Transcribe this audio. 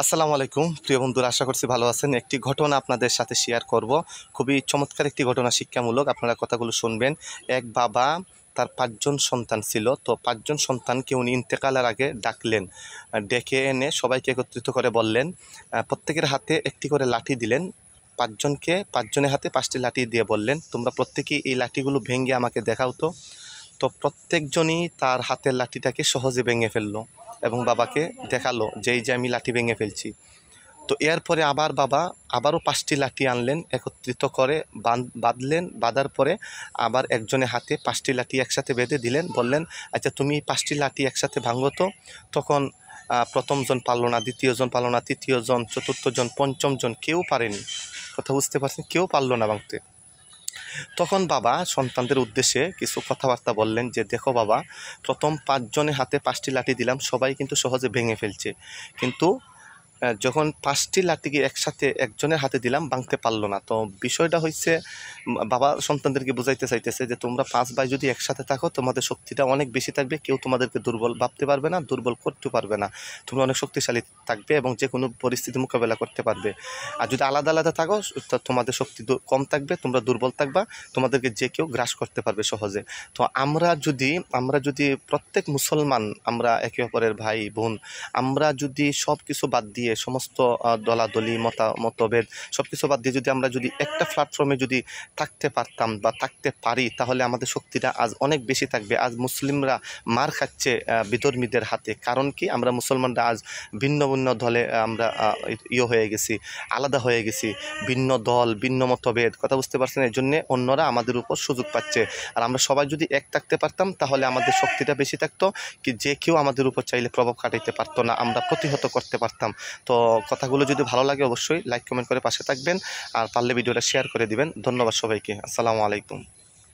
আসসালামু আলাইকুম প্রিয় বন্ধুরা, আশা করছি ভালো আছেন। একটি ঘটনা আপনাদের সাথে শেয়ার করব। খুবই চমৎকার একটি ঘটনা, শিক্ষামূলক। আপনারা কথাগুলো শুনবেন। এক বাবা, তার 5জন সন্তান ছিল। তো 5জন সন্তানকে উনি ইন্তেকালের আগে ডাকলেন। ডেকে এনে সবাইকে একত্রিত করে বললেন, প্রত্যেকের হাতে একটি করে লাঠি দিলেন। 5জনের হাতে 5টি লাঠি দিয়ে বললেন, তোমরা প্রত্যেকেই এই লাঠিগুলো ভেঙে আমাকে দেখাও তো। তো প্রত্যেকজনই তার হাতের লাঠিটাকে সহজে ভেঙে ফেললো এবং বাবাকে দেখালো যে এই যে আমি লাঠি ভেঙে ফেলছি। তো এরপরে আবার বাবা আবারও 5টি লাঠি আনলেন, একত্রিত করে বাঁধলেন। বাঁধার পরে আবার একজনের হাতে 5টি লাঠি একসাথে বেঁধে দিলেন, বললেন, আচ্ছা তুমি 5টি লাঠি একসাথে ভাঙো তো। তখন প্রথমজন পারলো না, দ্বিতীয়জন পারলো না, তৃতীয়জন, চতুর্থজন, পঞ্চমজন, কেউ পারেনি। কথা বুঝতে পারছেন? কেউ পারলো না ভাঙতে। তখন বাবা সন্তানদের উদ্দেশ্যে কিছু কথাবার্তা বললেন যে, দেখো বাবা, প্রথম 5জনের হাতে 5টি লাঠি দিলাম, সবাই কিন্তু সহজে ভেঙে ফেলছে, কিন্তু যখন 5টি লাঠিকে একসাথে একজনের হাতে দিলাম, ভাঙতে পারলো না। তো বিষয়টা হচ্ছে, বাবা সন্তানদেরকে বুঝাইতে চাইতেছে যে তোমরা 5 ভাই যদি একসাথে থাকো, তোমাদের শক্তিটা অনেক বেশি থাকবে, কেউ তোমাদেরকে দুর্বল ভাবতে পারবে না, দুর্বল করতে পারবে না। তোমরা অনেক শক্তিশালী থাকবে এবং যে কোনো পরিস্থিতি মোকাবেলা করতে পারবে। আর যদি আলাদা আলাদা থাকো, তোমাদের শক্তি কম থাকবে, তোমরা দুর্বল থাকবা, তোমাদেরকে যে কেউ গ্রাস করতে পারবে সহজে। তো আমরা যদি প্রত্যেক মুসলমান, আমরা একে অপরের ভাই বোন, আমরা যদি সব কিছু বাদ দিয়ে, সমস্ত দলাদলি মতভেদ সব কিছু বাদ দিয়ে যদি আমরা যদি একটা প্ল্যাটফর্মে যদি থাকতে পারতাম বা থাকতে পারি, তাহলে আমাদের শক্তিটা আজ অনেক বেশি থাকবে। আজ মুসলিমরা মার খাচ্ছে বিধর্মীদের হাতে। কারণ কি? আমরা মুসলমানরা আজ ভিন্ন ভিন্ন দলে আমরা হয়ে গেছি, আলাদা হয়ে গেছি, ভিন্ন দল, ভিন্ন মতভেদ। কথা বুঝতে পারছেন? এই জন্যে অন্যরা আমাদের উপর সুযোগ পাচ্ছে। আর আমরা সবাই যদি এক থাকতে পারতাম, তাহলে আমাদের শক্তিটা বেশি থাকতো, কি যে কেউ আমাদের উপর চাইলে প্রভাব খাটাইতে পারতো না, আমরা প্রতিহত করতে পারতাম। তো কথাগুলো যদি ভালো লাগে অবশ্যই লাইক কমেন্ট করে পাশে থাকবেন, আর পারলে ভিডিওটা শেয়ার করে দিবেন। ধন্যবাদ সবাইকে। আসসালামু আলাইকুম।